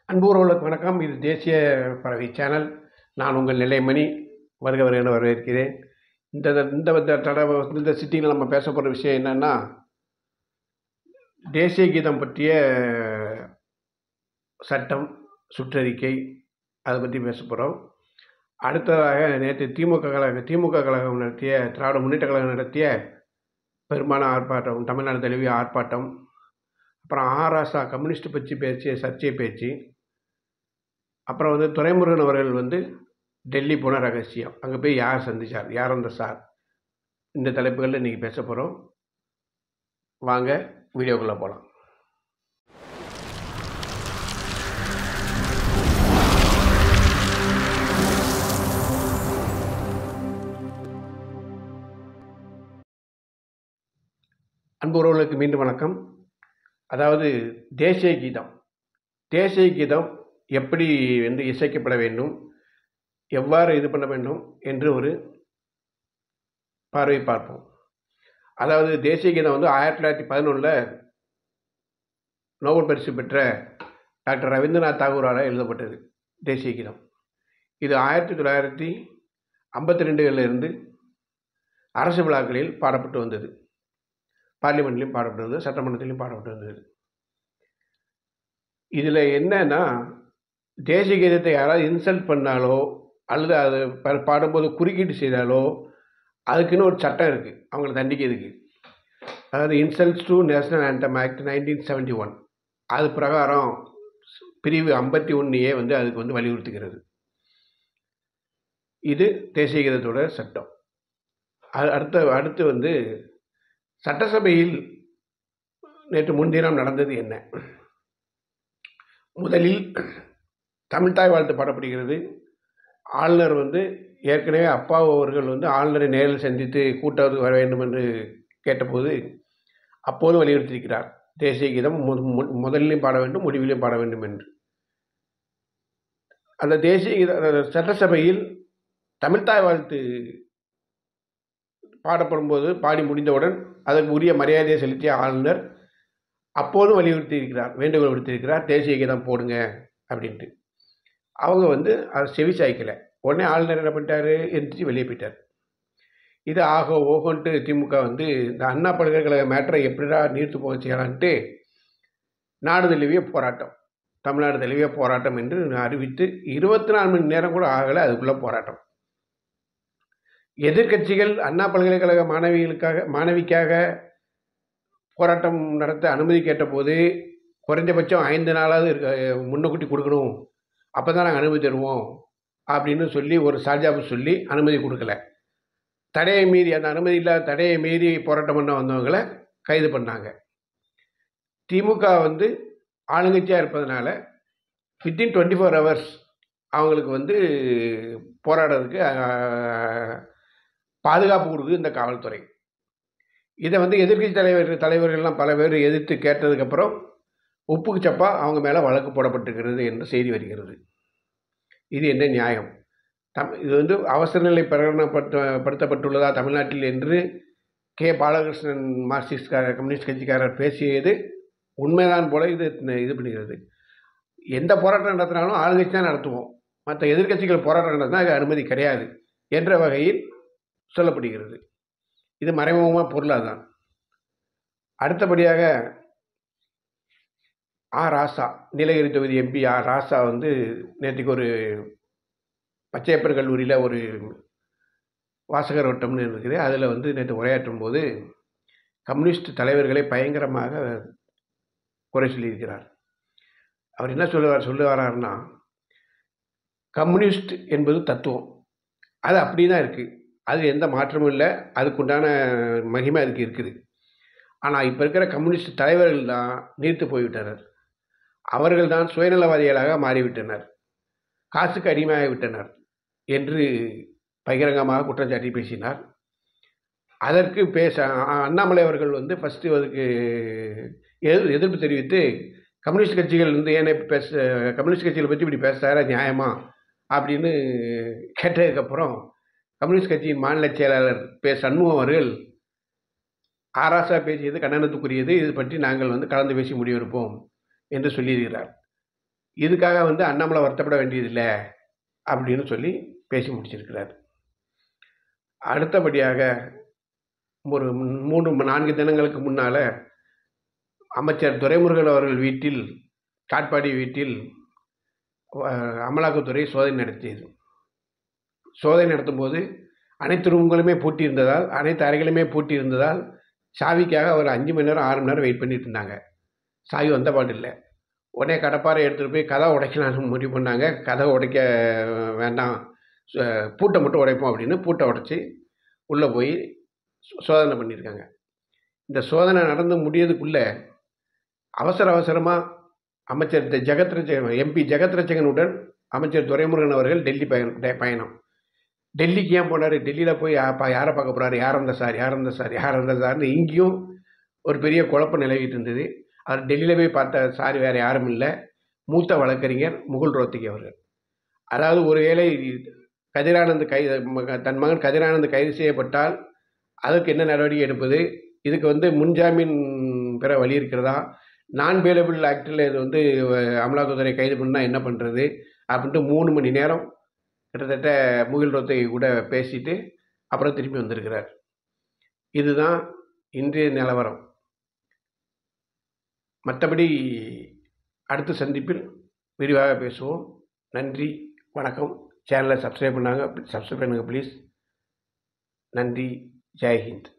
அன்பு உறவுகளுக்கு வணக்கம். இது தேசிய பறவை சேனல். நான் உங்கள் நிலைமணி. வருக வருக என வரவேற்கிறேன். இந்த இந்த தடவை இந்த சிட்டிங்கில் நம்ம பேச போகிற விஷயம் என்னென்னா, தேசிய கீதம் பற்றிய சட்டம் சுற்றறிக்கை, அதை பற்றி பேச போகிறோம். அடுத்ததாக நேற்று திமுக கழகம் நடத்திய, திராவிட முன்னேற்ற கழகம் நடத்திய பெரும்பாலான ஆர்ப்பாட்டம், தமிழ்நாடு தழுவிய ஆர்ப்பாட்டம், அப்புறம் ஆராசா கம்யூனிஸ்ட் பற்றி பேசிய சர்ச்சை பேச்சு, அப்புறம் துரைமுருகன் அவர்கள் டெல்லி போன ரகசியம், அங்கே போய் யார் சந்திச்சார், யார் அந்த சார், இந்த தலைப்புகளில் இன்றைக்கி பேச போகிறோம். வாங்க வீடியோக்குள்ளே போகலாம். அன்பு உறவுகளுக்கு மீண்டும் வணக்கம். அதாவது தேசிய கீதம் எப்படி இசைக்கப்பட வேண்டும், எவ்வாறு இது பண்ண வேண்டும் என்று ஒரு பார்வை பார்ப்போம். அதாவது தேசிய கீதம் 1911 நோபல் பரிசு பெற்ற டாக்டர் ரவீந்திரநாத் தாகூரால் எழுதப்பட்டது தேசிய கீதம். இது 1952 அரசு விழாக்களில் பாடப்பட்டு வந்தது, பார்லிமெண்ட்லையும் பாடப்பட்டு வந்தது, சட்டமன்றத்திலையும் பாடப்பட்டு வந்தது. இதில் என்னன்னா, தேசிய கீதத்தை யாராவது இன்சல்ட் பண்ணாலோ அல்லது அது பாடும்போது குறுக்கீடு செய்தாலோ அதுக்குன்னு ஒரு சட்டம் இருக்குது, அவங்களை தண்டிக்கிறதுக்கு. அதாவது insults to national anthem act 1971, அது பிரகாரம் பிரிவு 51A அதுக்கு வலியுறுத்துகிறது. இது தேசிய கீதத்தோட சட்டம். அடுத்து சட்டசபையில் நேற்று முன்தினம் நடந்தது என்ன? முதலில் தமிழ்தாய் வாழ்த்து பாடப்படுகிறது. ஆளுநர் ஏற்கனவே அப்பாவு அவர்கள் ஆளுநரை நேரில் சந்தித்து கூட்டத்துக்கு வர வேண்டும் என்று கேட்டபோது அப்போது வலியுறுத்தியிருக்கிறார், தேசிய கீதம் முதலிலும் பாட வேண்டும், முடிவிலும் பாட வேண்டும் என்று. அந்த தேசிய கீத சட்டசபையில் தமிழ்தாய் வாழ்த்து பாடப்படும் போது பாடி முடிந்தவுடன் அதற்கு உரிய மரியாதையை செலுத்திய ஆளுநர் அப்போதும் வலியுறுத்தியிருக்கிறார், வேண்டுகோள் விடுத்திருக்கிறார், தேசிய கீதம் போடுங்க அப்படின்ட்டு. அவங்க அதை செவி சாய்க்கலை. உடனே ஆளுநர் என்ன பண்ணிட்டாரு, எந்திரிச்சு வெளியே போயிட்டார். இது ஓகோன்ட்டு திமுக இந்த அண்ணா பல்கலைக்கழக மேட்டரை எப்படிடா நீர்த்து போக செய்யலான்ட்டு தமிழ்நாடு தழுவிய போராட்டம் என்று அறிவித்து 24 மணி நேரம் கூட ஆகலை, அதுக்குள்ள போராட்டம். எதிர்கட்சிகள் அண்ணா பல்கலைக்கழக மாணவிக்காக போராட்டம் நடத்த அனுமதி கேட்டபோது குறைஞ்சபட்சம் 5 நாளாவது முன்னக்கூட்டி கொடுக்கணும், அப்போ தான் நாங்கள் அனுமதி தருவோம் அப்படின்னு சொல்லி ஒரு சார்ஜாப்பு சொல்லி அனுமதி கொடுக்கல. தடையை மீறி, அந்த அனுமதி இல்லாத தடையை மீறி போராட்டம் பண்ண வந்தவங்களை கைது பண்ணாங்க. திமுக ஆளுங்கட்சியாக இருப்பதனால வித்தின் 24 hours அவங்களுக்கு போராடுறதுக்கு பாதுகாப்பு கொடுக்குது இந்த காவல்துறை. இதை எதிர்கட்சி தலைவர்கள்லாம் பல பேர் எதிர்த்து கேட்டதுக்கப்புறம் உப்புக்கு சப்பா அவங்க மேலே வழக்கு போடப்பட்டிருக்கிறது என்று செய்தி வருகிறது. இது என்ன நியாயம்? இது அவசர நிலை பிரகடனப்படுத்தப்பட்டுள்ளதா தமிழ்நாட்டில் என்று கே பாலகிருஷ்ணன் மார்க்சிஸ்ட் கம்யூனிஸ்ட் கட்சிக்காரர் பேசியது உண்மைதான் போல இது பண்ணுகிறது. எந்த போராட்டம் நடத்தினாலும் ஆளுங்கட்சி தான் நடத்துவோம், மற்ற எதிர்கட்சிகள் போராட்டம் நடத்தினா அது அனுமதி கிடையாது என்ற வகையில் சொல்லப்படுகிறது. இது மறைமுகமாக பொருளாதான். அடுத்தபடியாக ராசா, நீலகிரி தொகுதி MP ராசா நேற்றுக்கு ஒரு பச்சையப்பர் கல்லூரியில் ஒரு வாசகர் வட்டம்னு இருக்குது, அதில் நேற்று உரையாற்றும் போது கம்யூனிஸ்ட் தலைவர்களை பயங்கரமாக குறை சொல்லியிருக்கிறார். அவர் என்ன சொல்லுவாரார்னா, கம்யூனிஸ்ட் என்பது தத்துவம், அது அப்படி தான் இருக்குது, அது எந்த மாற்றமும் இல்லை, அதுக்குண்டான மகிமை அதுக்கு இருக்குது. ஆனால் இப்போ இருக்கிற கம்யூனிஸ்ட் தலைவர்கள் தான் நீர்த்து போய்விட்டனர், அவர்கள் தான் சுயநலவாதிகளாக மாறிவிட்டனர், காசுக்கு அடிமையாகிவிட்டனர் என்று பகிரங்கமாக குற்றச்சாட்டி பேசினார். அதற்கு அண்ணாமலை அவர்கள் ஃபஸ்ட்டு அதுக்கு எதிர்ப்பு தெரிவித்து, கம்யூனிஸ்ட் கட்சிகள் ஏன் கம்யூனிஸ்ட் கட்சிகளை பற்றி இப்படி பேசுகிறார நியாயமா அப்படின்னு கேட்டதுக்கப்புறம் கம்யூனிஸ்ட் கட்சியின் மாநில செயலாளர் சண்முகம் அவர்கள் ஆராசா பேசியது கண்டனத்துக்குரியது, இது பற்றி நாங்கள் கலந்து பேசி முடிவெடுப்போம் என்று சொல்லியிருக்கிறார். இதுக்காக வந்து அண்ணாமலை வருத்தப்பட வேண்டியதில்லை அப்படின்னு சொல்லி பேசி முடிச்சிருக்கிறார். அடுத்தபடியாக ஒரு 3-4 தினங்களுக்கு முன்னால் அமைச்சர் துரைமுருகன் அவர்கள் வீட்டில், காட்பாடி வீட்டில் அமலாக்கத்துறை சோதனை நடத்தியது. சோதனை நடத்தும்போது அனைத்து ரூம்களுமே பூட்டியிருந்ததால், அனைத்து அறைகளுமே பூட்டியிருந்ததால் சாவிக்காக ஒரு 5 மணி நேரம் 6 மணி நேரம் வெயிட் பண்ணிட்டு இருந்தாங்க. சாவி வந்த பாடு இல்லை. உடனே கடப்பாரை எடுத்துகிட்டு போய் கதவை உடைக்கலான்னு முடிவு பண்ணாங்க. கதவை உடைக்க வேண்டாம், பூட்டை மட்டும் உடைப்போம் அப்படின்னு பூட்டை உடைச்சி உள்ளே போய் சோதனை பண்ணியிருக்காங்க. இந்த சோதனை நடந்து முடியறதுக்குள்ளே அவசரமாக அமைச்சர் எம்பி ஜெகத்ரட்சகனுடன் அமைச்சர் துரைமுருகன் அவர்கள் டெல்லி பயணம். டெல்லிக்கு ஏன் போனார்? டெல்லியில் போய் யாரை பார்க்க போகிறாரு? யார் அந்த சார்னு இங்கேயும் ஒரு பெரிய குழப்பம் நிலவிட்டு இருந்தது. அவர் டெல்லியில் போய் பார்த்த சார் வேறு யாரும் இல்லை, மூத்த வழக்கறிஞர் முகுல் ரோத்தகி அவர்கள். அதாவது ஒருவேளை தன் மகன் கதிரானந்த் கைது செய்யப்பட்டால் அதற்கு என்ன நடவடிக்கை எடுப்பது, இதுக்கு வந்து முன்ஜாமீன் பெற வழி இருக்கிறதா, நான் பேலபிள் ஆக்டில் இது வந்து அமலாக்கத்துறை கைது பண்ணால் என்ன பண்ணுறது அப்படின்ட்டு 3 மணி நேரம் கிட்டத்தட்ட முகுல் ரோத்தகி கூட பேசிட்டு அப்புறம் திரும்பி வந்திருக்கிறார். இதுதான் இன்றைய நிலவரம். மற்றபடி அடுத்த சந்திப்பில் விரிவாக பேசுவோம். நன்றி, வணக்கம். சேனலை சப்ஸ்கிரைப் பண்ணுங்க ப்ளீஸ். நன்றி, ஜெய்ஹிந்த்.